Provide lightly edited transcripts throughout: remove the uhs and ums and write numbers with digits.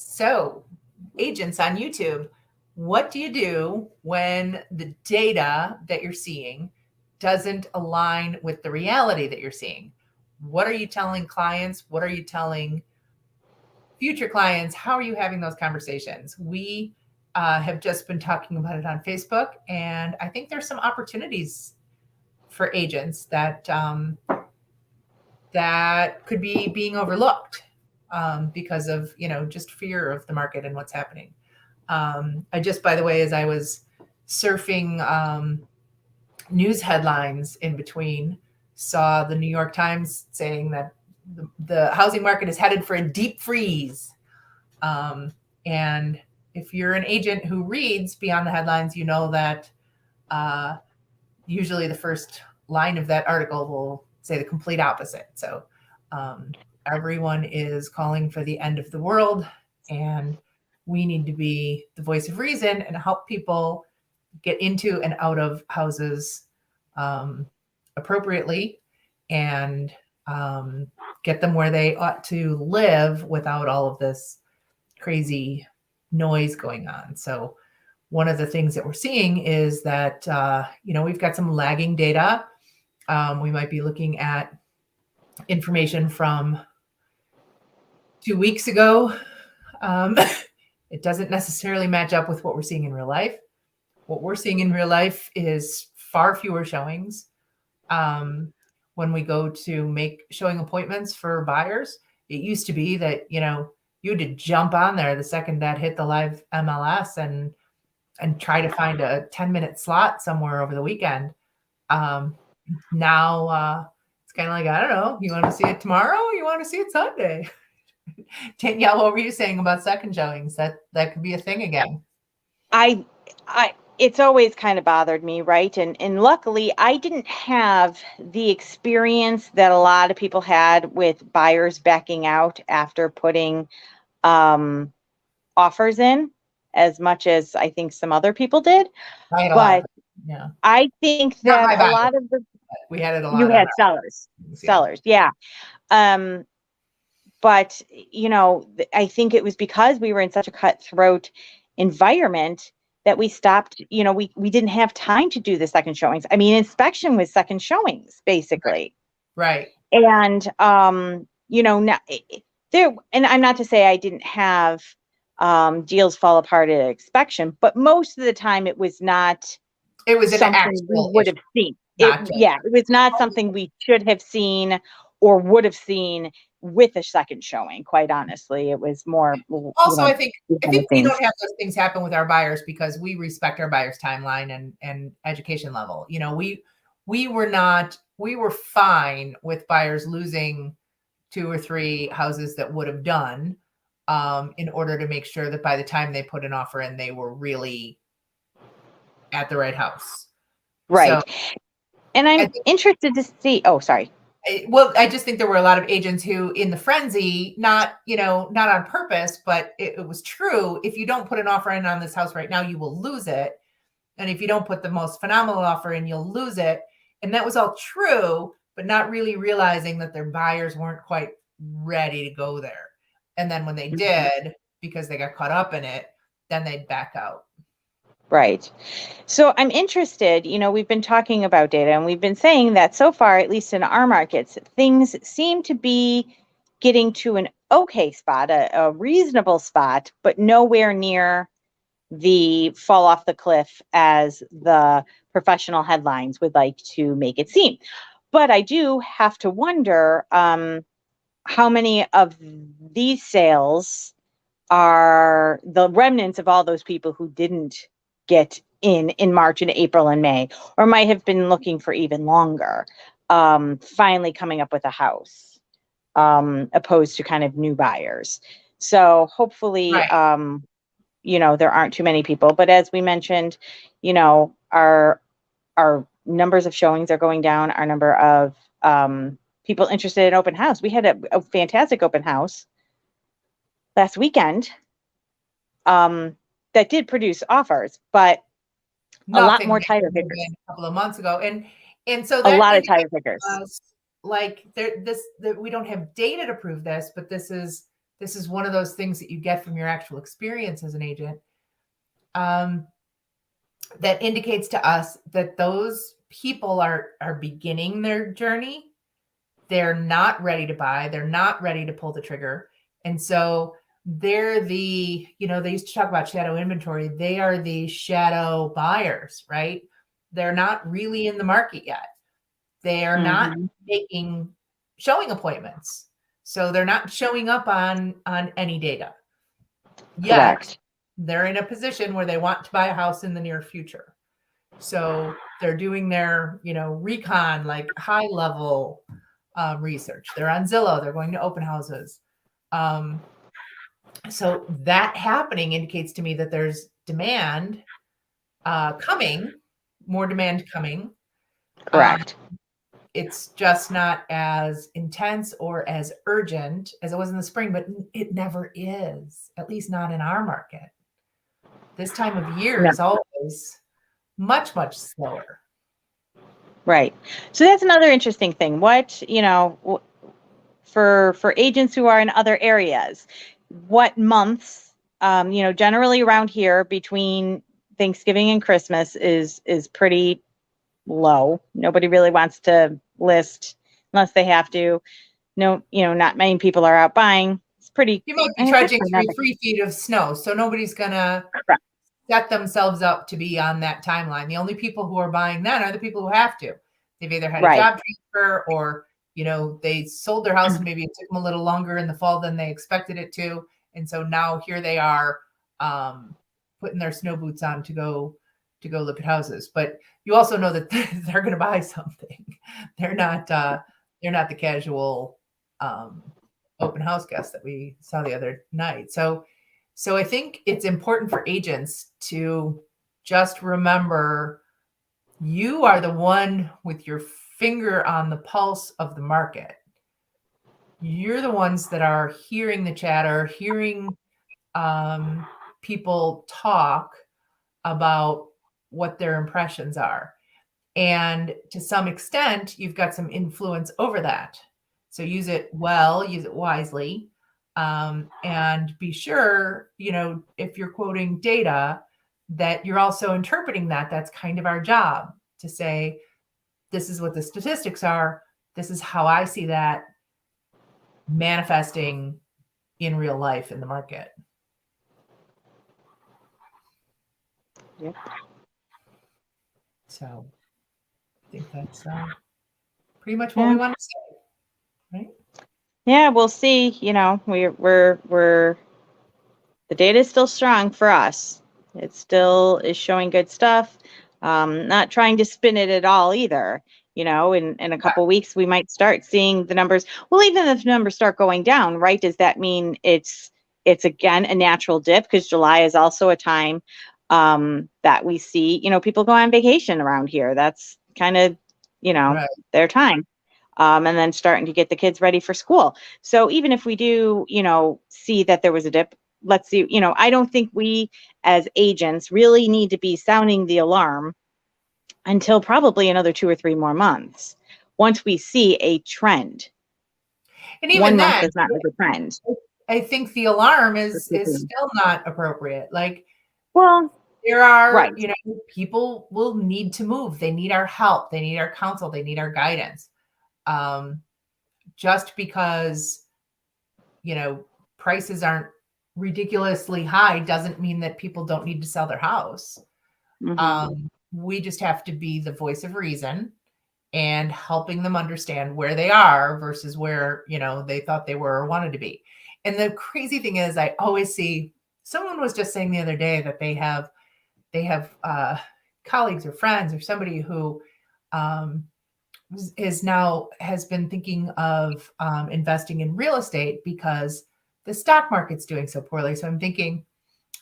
So, agents on YouTube, what do you do when the data that you're seeing doesn't align with the reality that you're seeing? What are you telling clients? What are you telling future clients? How are you having those conversations? We have just been talking about it on Facebook, and I think there's some opportunities for agents that could be being overlooked because of just fear of the market and what's happening. I just, by the way, as I was surfing news headlines in between, saw the New York Times saying that the housing market is headed for a deep freeze. And if you're an agent who reads beyond the headlines, you know that usually the first line of that article will say the complete opposite. So everyone is calling for the end of the world, and we need to be the voice of reason and help people get into and out of houses appropriately and get them where they ought to live without all of this crazy noise going on. So one of the things that we're seeing is that, we've got some lagging data. We might be looking at information from 2 weeks ago. It doesn't necessarily match up with what we're seeing in real life. What we're seeing in real life is far fewer showings. When we go to make showing appointments for buyers, it used to be that, you had to jump on there the second that hit the live MLS and try to find a 10-minute slot somewhere over the weekend. Now it's kind of like, I don't know, you want to see it tomorrow? You want to see it Sunday? Danielle, what were you saying about second showings? That could be a thing again. It's always kind of bothered me, right? And luckily, I didn't have the experience that a lot of people had with buyers backing out after putting offers in, as much as I think some other people did. But yeah, I think that a lot of we had it a lot. You had sellers, yeah. But I think it was because we were in such a cutthroat environment that we stopped. We didn't have time to do the second showings. I mean, inspection was second showings, basically. Right. And now there. And I'm not to say I didn't have deals fall apart at inspection, but most of the time it was not. It was something we would have seen. It was not something we should have seen or would have seen with a second showing. Quite honestly, it was more. Also, I think we don't have those things happen with our buyers because we respect our buyers' timeline and education level. We were fine with buyers losing 2 or 3 houses that would have done in order to make sure that by the time they put an offer in, they were really at the right house. Right. So, and I'm interested to see. Oh, sorry. Well, I just think there were a lot of agents who, in the frenzy, not on purpose, but it was true. If you don't put an offer in on this house right now, you will lose it. And if you don't put the most phenomenal offer in, you'll lose it. And that was all true, but not really realizing that their buyers weren't quite ready to go there. And then when they did, because they got caught up in it, then they'd back out. Right. So I'm interested, we've been talking about data and we've been saying that so far, at least in our markets, things seem to be getting to an okay spot, a reasonable spot, but nowhere near the fall off the cliff as the professional headlines would like to make it seem. But I do have to wonder how many of these sales are the remnants of all those people who didn't get in March and April and May, or might have been looking for even longer, finally coming up with a house, opposed to kind of new buyers. So hopefully, right. There aren't too many people, but as we mentioned, our numbers of showings are going down. Our number of people interested in open house. We had a fantastic open house last weekend. That did produce offers, but a lot more tire kickers. A couple of months ago, and so a lot of tire kickers. Like we don't have data to prove this, but this is this is one of those things that you get from your actual experience as an agent, that indicates to us that those people are beginning their journey. They're not ready to buy. They're not ready to pull the trigger. And so they're they used to talk about shadow inventory. They are the shadow buyers, right? They're not really in the market yet. They are not making showing appointments. So they're not showing up on any data yet. Correct. They're in a position where they want to buy a house in the near future. So they're doing their, recon, like high level research. They're on Zillow. They're going to open houses. So that happening indicates to me that there's demand coming, more demand coming. Correct. It's just not as intense or as urgent as it was in the spring, but it never is, at least not in our market. This time of year is always much, much slower. Right. So that's another interesting thing. What, for agents who are in other areas, what months, generally around here between Thanksgiving and Christmas is pretty low. Nobody really wants to list unless they have to. No, not many people are out buying. It's pretty. You might be trudging through 3 feet of snow, so nobody's gonna set themselves up to be on that timeline. The only people who are buying then are the people who have to. They've either had a job transfer or, they sold their house and maybe it took them a little longer in the fall than they expected it to. And so now here they are putting their snow boots on to go look at houses. But you also know that they're going to buy something. They're not the casual open house guest that we saw the other night. So I think it's important for agents to just remember you are the one with your finger on the pulse of the market. You're the ones that are hearing the chatter, hearing people talk about what their impressions are. And to some extent, you've got some influence over that. So use it well, use it wisely. And be sure, if you're quoting data, that you're also interpreting that. That's kind of our job to say, this is what the statistics are. This is how I see that manifesting in real life in the market. Yep. So I think that's pretty much what we want to say, right? Yeah, we'll see. We're the data is still strong for us. It still is showing good stuff. Not trying to spin it at all either. In a couple of weeks, we might start seeing the numbers. Well, even if the numbers start going down, right? Does that mean it's again a natural dip? Because July is also a time that we see, people go on vacation around here. That's kind of, Right. their time. And then starting to get the kids ready for school. So even if we do, see that there was a dip, let's see, I don't think we as agents really need to be sounding the alarm until probably another 2 or 3 more months. Once we see a trend. And even 1 then, month does not make a trend. I think the alarm is still not appropriate. Like, well, there are, right. People will need to move. They need our help. They need our counsel. They need our guidance. Just because, prices aren't ridiculously high doesn't mean that people don't need to sell their house. We just have to be the voice of reason and helping them understand where they are versus where, they thought they were or wanted to be. And the crazy thing is, I always see, someone was just saying the other day that they have colleagues or friends or somebody who has been thinking of investing in real estate because the stock market's doing so poorly. So I'm thinking,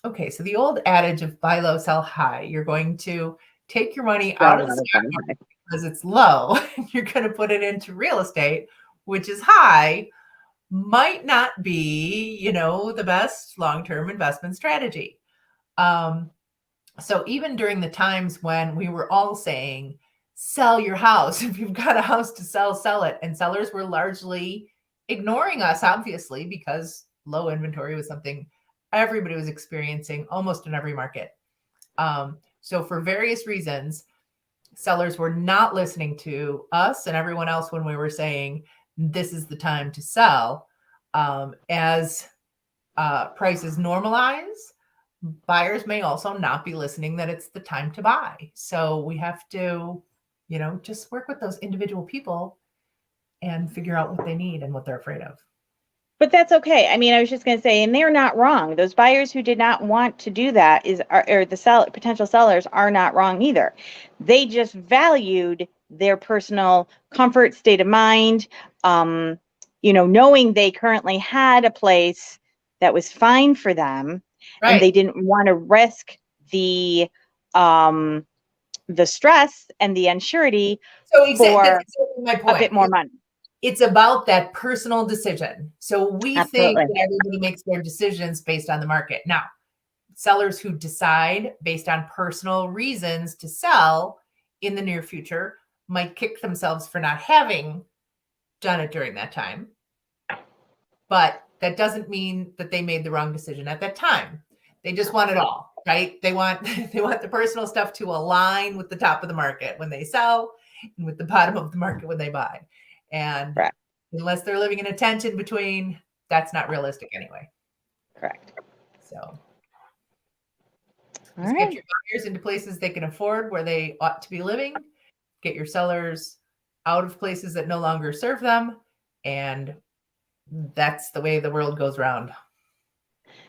okay, so the old adage of buy low, sell high, you're going to take your money out of the stock market because it's low, and you're going to put it into real estate, which is high, might not be, the best long-term investment strategy. So even during the times when we were all saying, sell your house, if you've got a house to sell it, and sellers were largely ignoring us, obviously, because low inventory was something everybody was experiencing almost in every market. So for various reasons, sellers were not listening to us and everyone else when we were saying, this is the time to sell. As prices normalize, buyers may also not be listening that it's the time to buy. So we have to, just work with those individual people and figure out what they need and what they're afraid of. But that's okay. I mean, I was just going to say, and they're not wrong. Those buyers who did not want to do that or the potential sellers are not wrong either. They just valued their personal comfort, state of mind, knowing they currently had a place that was fine for them, Right. and they didn't want to risk the stress and the unsurety for my point. A bit more money. It's about that personal decision. So we Absolutely. think that everybody makes their decisions based on the market. Now, sellers who decide based on personal reasons to sell in the near future might kick themselves for not having done it during that time. But that doesn't mean that they made the wrong decision at that time. They just want it all, right? They want the personal stuff to align with the top of the market when they sell and with the bottom of the market when they buy. And Correct. Unless they're living in a tent in between, that's not realistic anyway. Correct. So All just right. get your buyers into places they can afford where they ought to be living. Get your sellers out of places that no longer serve them. And that's the way the world goes round.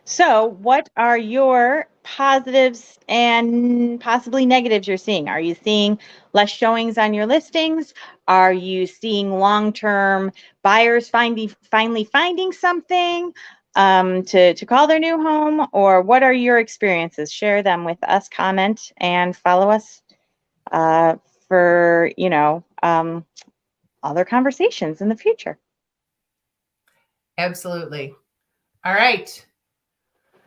So what are your positives and possibly negatives you're seeing? Are you seeing less showings on your listings? Are you seeing long-term buyers finally finding something to call their new home? Or what are your experiences? Share them with us, comment, and follow us for, other conversations in the future. Absolutely. All right.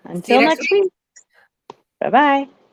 Until next week. Bye-bye.